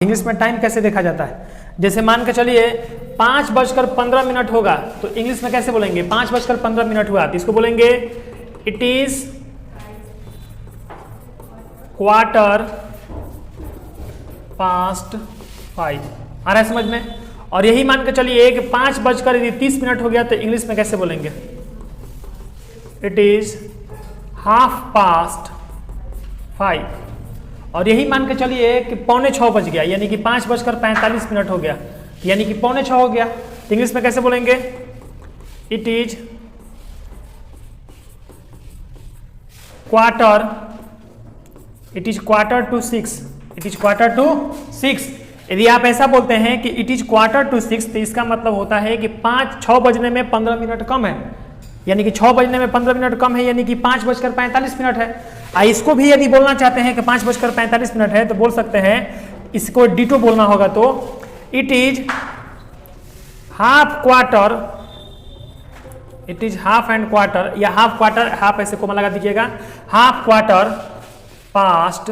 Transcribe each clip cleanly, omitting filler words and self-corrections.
English में time कैसे देखा जाता है? जैसे मान के चलिए 5:15 होगा तो इंग्लिश में कैसे बोलेंगे? 5:15 हुआ तो इसको बोलेंगे इट इज क्वार्टर पास्ट 5। आ रहा है समझ में? और यही मान के चलिए कि 5:30 हो गया तो इंग्लिश में कैसे बोलेंगे? It is 5:30। और यही मान के चलिए कि 5:45 बज गया यानी कि 5:45 हो गया यानी कि 5:45 हो गया तो इंग्लिश में कैसे बोलेंगे? It is quarter to 6। It is quarter to 6। यदि आप ऐसा बोलते हैं कि इट इज क्वार्टर टू 6 तो इसका मतलब होता है कि 6 बजने में 15 मिनट कम है यानी कि 6 बजने में 15 मिनट कम है यानी कि 5:45 है। इसको भी यदि बोलना चाहते हैं कि 5:45 है तो बोल सकते हैं, इसको डिटो बोलना होगा तो it is half and quarter या हाफ क्वार्टर, हाफ ऐसे कोमा लगा दीजिएगा, हाफ क्वार्टर पास्ट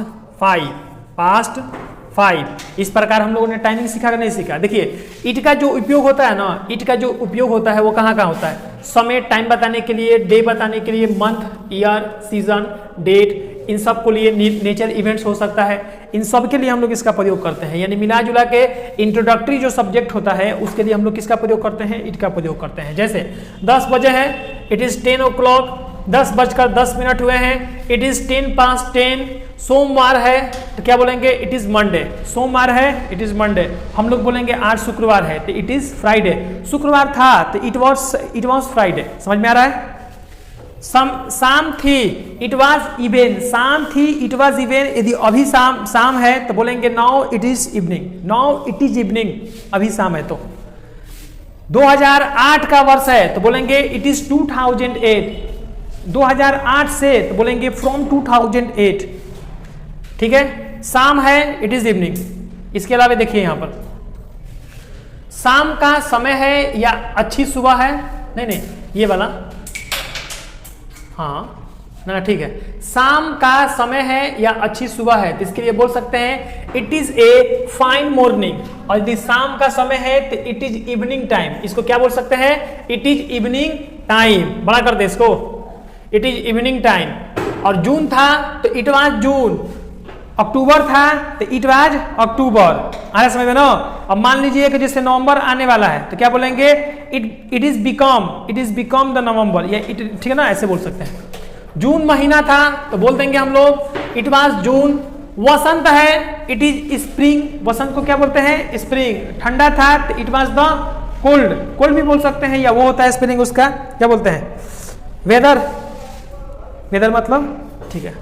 5। इस प्रकार हम लोगों ने टाइमिंग सीखा कि नहीं सीखा? देखिए इट का जो उपयोग होता है ना, इट का जो उपयोग होता है वो कहाँ होता है? समय, टाइम बताने के लिए, डे बताने के लिए, मंथ, ईयर, सीजन, डेट, इन सब को लिए, नेचर इवेंट्स हो सकता है, इन सब के लिए हम लोग इसका प्रयोग करते हैं। यानी मिला जुला के इंट्रोडक्टरी जो सब्जेक्ट होता है उसके लिए हम लोग किसका प्रयोग करते हैं? इट का प्रयोग करते हैं। जैसे 10 बजे है, इट इज 10 o'clock, 10:10 हुए हैं, इट इज 10:10। सोमवार है तो क्या बोलेंगे? It is Monday. सोमवार है, इट इज मंडे। हम लोग बोलेंगे आज शुक्रवार है तो इट इज फ्राइडे। शुक्रवार था तो इट वॉज फ्राइडे। समझ में आ रहा है? शाम थी, इट वॉज इवेन। शाम थी, इट वॉज इवेन। यदि अभी शाम है तो बोलेंगे नाउ इट इज इवनिंग। अभी शाम है तो 2008 का वर्ष है तो बोलेंगे इट इज 2008। 2008 से तो बोलेंगे फ्रॉम 2008। ठीक है, शाम है, इट इज इवनिंग। इसके अलावा देखिए यहां पर शाम का समय है या अच्छी सुबह है, नहीं ये वाला, हाँ ना, ठीक है, शाम का समय है या अच्छी सुबह है तो इसके लिए बोल सकते हैं it is a fine morning. और यदि शाम का समय है तो इट इज इवनिंग टाइम। इसको क्या बोल सकते हैं? It is evening time. बड़ा कर दे इसको, इट इज इवनिंग टाइम। और जून था तो इट वाज जून। अक्टूबर था तो इट वाज अक्टूबर। आ रहा समझ में ना? अब मान लीजिए कि जैसे नवंबर आने वाला है तो क्या बोलेंगे? इट इज बिकम द नवंबर, या इट, ठीक है ना, ऐसे बोल सकते हैं। जून महीना था तो बोल देंगे हम लोग इट वाज जून। वसंत है, इट इज स्प्रिंग। वसंत को क्या बोलते हैं? स्प्रिंग। ठंडा था तो इट वाज द कोल्ड भी बोल सकते हैं, या वो होता है स्प्रिंग, उसका क्या बोलते हैं? वेदर मतलब, ठीक है।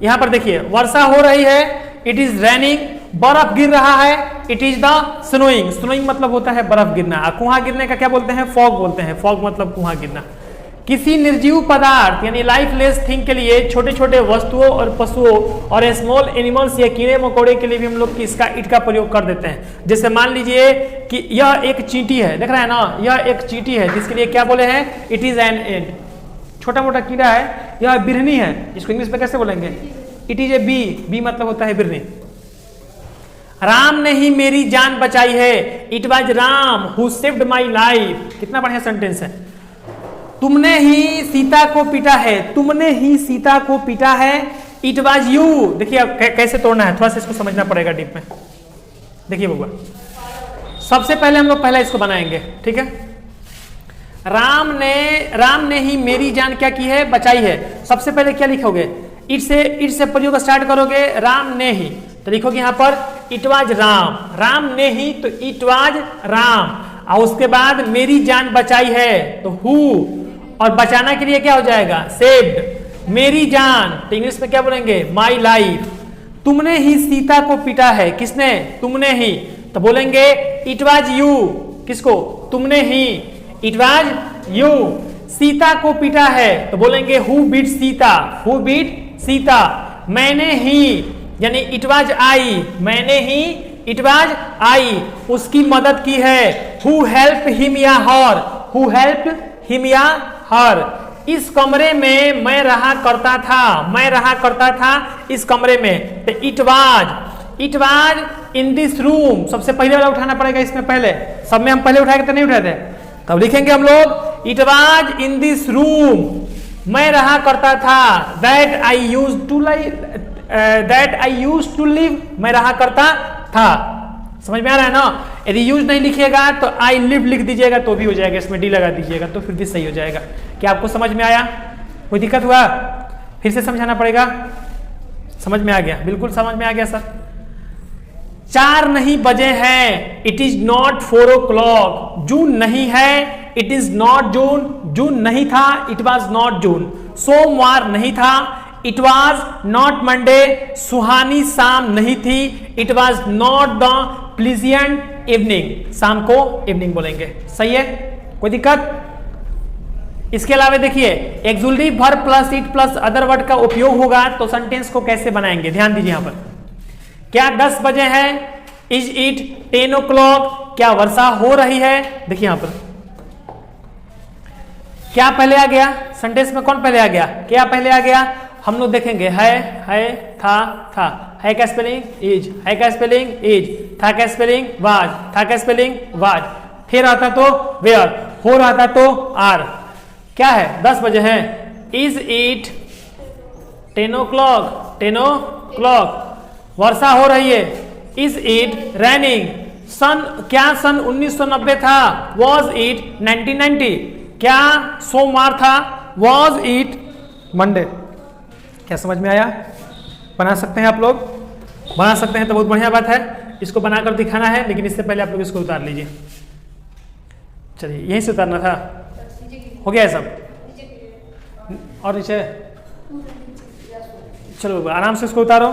यहां पर देखिए वर्षा हो रही है, इट इज रेनिंग। बर्फ गिर रहा है, it is the snowing. Snowing मतलब होता है बर्फ गिरना। कुआं गिरने का क्या बोलते हैं? फॉग बोलते हैं। फॉग मतलब कुआं गिरना। किसी निर्जीव पदार्थ यानी लाइफलेस थिंग के लिए, छोटे छोटे वस्तुओं और पशुओं और स्मॉल एनिमल्स या कीड़े मकोड़े के लिए भी हम लोग इसका इट का प्रयोग कर देते हैं। जैसे मान लीजिए कि यह एक चींटी है, देख रहा है ना, यह एक चींटी है जिसके लिए क्या बोले हैं? It is an ant. छोटा मोटा कीड़ा है, यह बिरहनी है, इसको इंग्लिश में कैसे बोलेंगे? इट इज ए बी मतलब होता है बिरहनी। राम ने ही मेरी जान बचाई है, it was Ram who saved my life. कितना बढ़िया सेंटेंस है। तुमने ही सीता को पीटा है, इट वाज यू। देखिए अब कैसे तोड़ना है, थोड़ा सा इसको समझना पड़ेगा डीप में। देखिए बउआ, सबसे पहले हम लोग पहला इसको बनाएंगे, ठीक है। राम ने ही मेरी जान क्या की है? बचाई है। सबसे पहले क्या लिखोगे? इट से प्रयोग स्टार्ट करोगे, राम ने ही तो लिखोगे यहां पर इट वाज राम ने ही तो इट वाज राम। और उसके बाद मेरी जान बचाई है तो हु, और बचाना के लिए क्या हो जाएगा? सेव्ड। मेरी जान तो इंग्लिश में क्या बोलेंगे? My life. तुमने ही सीता को पीटा है, किसने? तुमने ही तो बोलेंगे इट वाज यू। किसको? तुमने ही, इट वाज यू। सीता को पीटा है तो बोलेंगे हु बीट सीता। मैंने ही यानी इट वाज आई, मैंने ही इट वाज आई उसकी मदद की है। हु हेल्प हिम या हर। इस कमरे में मैं रहा करता था, इस कमरे में तो it was in this room, सबसे पहले वाला उठाना पड़ेगा इसमें, पहले सब में हम पहले उठाए तो नहीं उठाते, तब लिखेंगे हम लोग it was in this room, मैं रहा करता था, that I use to live, मैं रहा करता था। समझ में आ रहा है ना? यदि यूज नहीं लिखिएगा तो आई लिव लिख दीजिएगा तो भी हो जाएगा, इसमें डी लगा दीजिएगा तो फिर भी सही हो जाएगा। क्या आपको समझ में आया? कोई दिक्कत हुआ? फिर से समझाना पड़ेगा। समझ में आ गया? बिल्कुल समझ में आ गया सर। 4 नहीं बजे हैं, इट इज नॉट 4 o'clock, जून नहीं है, इट इज नॉट जून, जून नहीं था, इट वॉज नॉट जून, सोमवार नहीं था, इट वॉज नॉट मंडे, सुहानी शाम नहीं थी, it was not the pleasant evening, शाम को इवनिंग बोलेंगे। सही है? कोई दिक्कत? इसके अलावा देखिए exclusive verb plus it plus other word का उपयोग होगा तो सेंटेंस को कैसे बनाएंगे, ध्यान दीजिए यहां पर। क्या 10 बजे है? Is it 10 o'clock? क्या वर्षा हो रही है? देखिए यहां पर क्या पहले आ गया, सेंटेंस में कौन पहले आ गया, क्या पहले आ गया, हम लोग देखेंगे है, था, है का स्पेलिंग इज, है का स्पेलिंग इज, था का स्पेलिंग वाज, था का स्पेलिंग वाज, फिर आता तो वेयर, हो रहा था तो आर। क्या है? 10 बजे है। Is it 10 o'clock? 10 o'clock। वर्षा हो रही है। Is it raining? सन, क्या सन 1990 था? Was it 1990? क्या सोमवार था? Was it Monday? क्या समझ में आया? बना सकते हैं आप लोग? बना सकते हैं तो बहुत बढ़िया बात है। इसको बनाकर दिखाना है, लेकिन इससे पहले आप लोग इसको उतार लीजिए। चलिए यहीं से उतारना था, हो गया है सब? और नीचे चलो आराम से इसको उतारो।